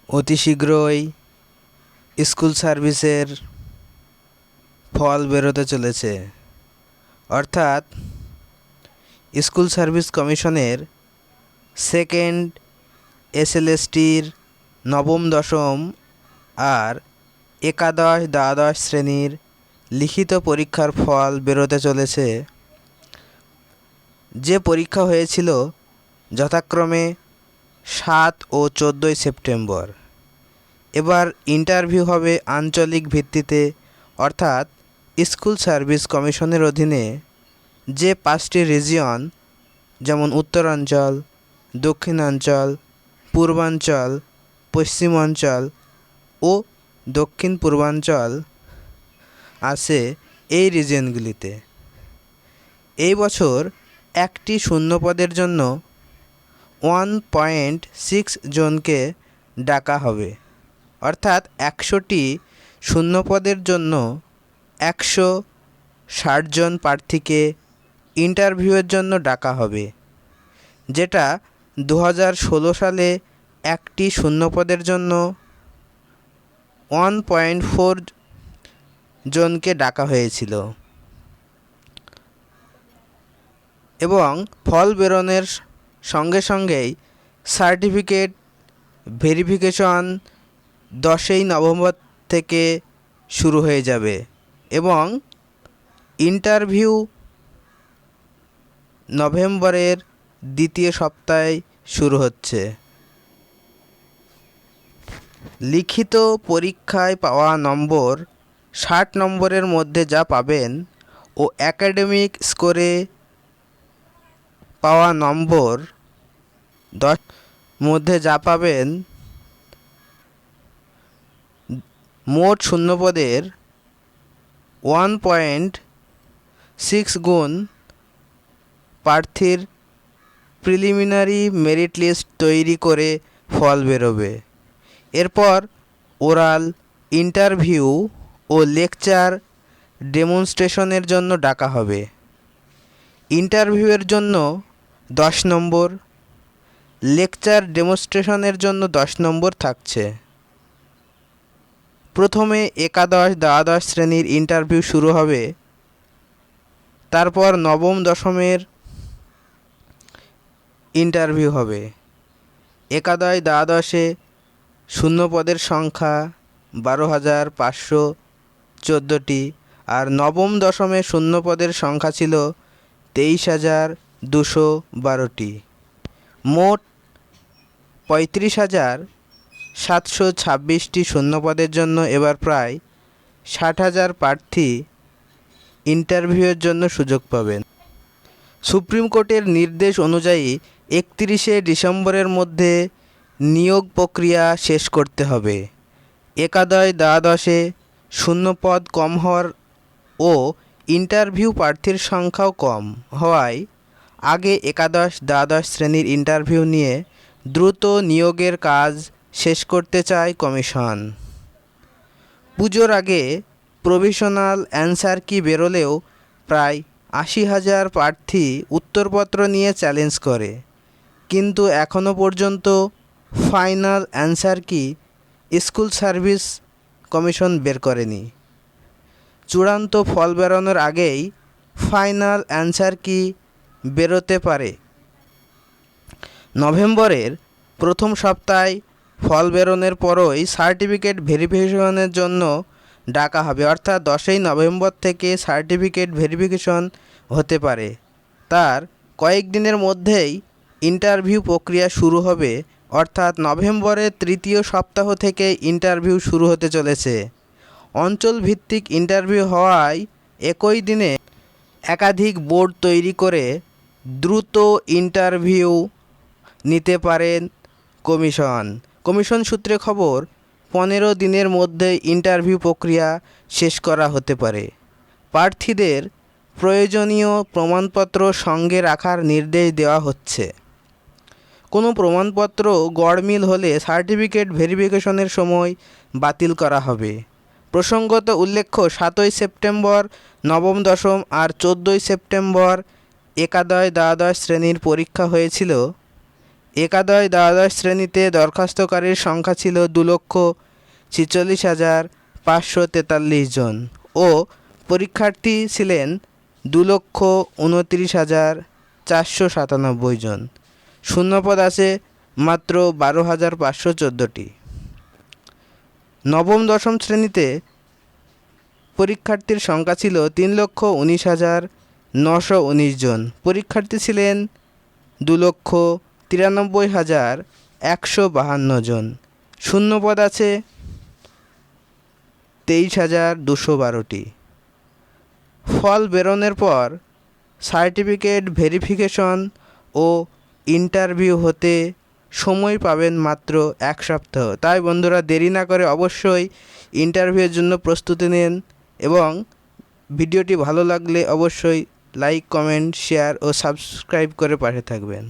অতি শীঘ্রই স্কুল সার্ভিসের ফল বেরোতে চলেছে। অর্থাৎ স্কুল সার্ভিস কমিশনের সেকেন্ড এসএলএসটির নবম দশম আর একাদশ দ্বাদশ শ্রেণীর লিখিত পরীক্ষার ফল বেরোতে চলেছে। যে পরীক্ষা হয়েছিল যথাক্রমে 7 ও 14 সেপ্টেম্বর, এবার ইন্টারভিউ হবে আঞ্চলিক ভিত্তিতে। অর্থাৎ স্কুল সার্ভিস কমিশনের অধীনে যে 5টি রিজিয়ন, যেমন উত্তরাঞ্চল, দক্ষিণাঞ্চল, পূর্বাঞ্চল, পশ্চিমাঞ্চল ও দক্ষিণ পূর্বাঞ্চল আছে, এই রিজিয়নগুলিতে এই বছর একটি শূন্যপদের জন্য 1.6 জনকে ডাকা হবে। অর্থাৎ 100টি শূন্যপদের জন্য 160 জন প্রার্থীকে ইন্টারভিউয়ের জন্য ডাকা হবে, যেটা 2016 সালে একটি শূন্যপদের জন্য 1.4 জনকে ডাকা হয়েছিল। এবং ফল বেরোনোর সঙ্গে সঙ্গেই সার্টিফিকেট ভেরিফিকেশন 10ই নভেম্বর থেকে শুরু হয়ে যাবে এবং ইন্টারভিউ নভেম্বরের দ্বিতীয় সপ্তাহে শুরু হচ্ছে। লিখিত পরীক্ষায় পাওয়া নম্বর 60 নম্বরের মধ্যে যা পাবেন ও একাডেমিক স্কোরে পাওয়া নম্বর 10 মধ্যে যা পাবেন, মোট শূন্যপদের 1.6 গুণ প্রার্থীর প্রিলিমিনারি মেরিট লিস্ট তৈরি করে ফল বেরোবে। এরপর ওরাল ইন্টারভিউ ও লেকচার ডেমনস্ট্রেশনের জন্য ডাকা হবে। ইন্টারভিউয়ের জন্য 10 নম্বর, লেকচার ডেমনস্ট্রেশনের জন্য 10 নম্বর থাকছে। প্রথমে একাদশ দ্বাদশ শ্রেণীর ইন্টারভিউ শুরু হবে, তারপর নবম দশমের ইন্টারভিউ হবে। একাদশ দ্বাদশে শূন্যপদের সংখ্যা 12,514টি আর নবম দশমে শূন্যপদের সংখ্যা ছিল 23,212টি। মোট 35,726টি শূন্যপদের জন্য এবার প্রায় 60,000 প্রার্থী ইন্টারভিউয়ের জন্য সুযোগ পাবেন। সুপ্রিম কোর্টের নির্দেশ অনুযায়ী 31শে ডিসেম্বরের মধ্যে নিয়োগ প্রক্রিয়া শেষ করতে হবে। একাদশ দ্বাদশে শূন্যপদ কম হওয়ার ও ইন্টারভিউ প্রার্থীর সংখ্যাও কম হওয়ায় আগে একাদশ দ্বাদশ শ্রেণীর ইন্টারভিউ নিয়ে দ্রুত নিয়োগের কাজ শেষ করতে চায় কমিশন। পুজোর আগে প্রভিশনাল অ্যান্সার কি বেরোলেও প্রায় 80,000 প্রার্থী উত্তরপত্র নিয়ে চ্যালেঞ্জ করে, কিন্তু এখনও পর্যন্ত ফাইনাল অ্যান্সার কি স্কুল সার্ভিস কমিশন বের করেনি। চূড়ান্ত ফল বেরোনোর আগেই ফাইনাল অ্যান্সার কি বেরোতে পারে। নভেম্বরের প্রথম সপ্তাহে ফল বেরোনোর পরই সার্টিফিকেট ভেরিফিকেশনের জন্য ডাকা হবে। অর্থাৎ 10ই নভেম্বর থেকে সার্টিফিকেট ভেরিফিকেশন হতে পারে। তার কয়েকদিনের মধ্যেই ইন্টারভিউ প্রক্রিয়া শুরু হবে। অর্থাৎ নভেম্বরের তৃতীয় সপ্তাহ থেকে ইন্টারভিউ শুরু হতে চলেছে। অঞ্চল ভিত্তিক ইন্টারভিউ হওয়ায় একই দিনে একাধিক বোর্ড তৈরি করে দ্রুত ইন্টারভিউ নিতে পারেন কমিশন সূত্রে খবর, 15 দিনের মধ্যে ইন্টারভিউ প্রক্রিয়া শেষ করা হতে পারে। প্রার্থীদের প্রয়োজনীয় প্রমাণপত্র সঙ্গে রাখার নির্দেশ দেওয়া হচ্ছে। কোনো প্রমাণপত্র গড়মিল হলে সার্টিফিকেট ভেরিফিকেশনের সময় বাতিল করা হবে। প্রসঙ্গত উল্লেখ্য, 7ই সেপ্টেম্বর নবম দশম আর 14ই সেপ্টেম্বর একাদশ দ্বাদশ শ্রেণীর পরীক্ষা হয়েছিল। একাদশ দ্বাদশ শ্রেণীতে দরখাস্তকারীর সংখ্যা ছিল 2,46,543 জন ও পরীক্ষার্থী ছিলেন 2,29,497 জন। শূন্যপদ আছে মাত্র 12,514টি। নবম দশম শ্রেণীতে পরীক্ষার্থীর সংখ্যা ছিল 3,19,919 জন। পরীক্ষার্থী ছিলেন 2,93,152 জন। শূন্যপদ আছে 23,212টি। ফল বেরোনোর পর সার্টিফিকেট ভেরিফিকেশন ও ইন্টারভিউ হতে সময় পাবেন মাত্র 1 সপ্তাহ। তাই বন্ধুরা, দেরি না করে অবশ্যই ইন্টারভিউয়ের জন্য প্রস্তুতি নিন এবং ভিডিওটি ভালো লাগলে অবশ্যই লাইক, কমেন্ট, শেয়ার ও সাবস্ক্রাইব করে পাশে থাকবেন।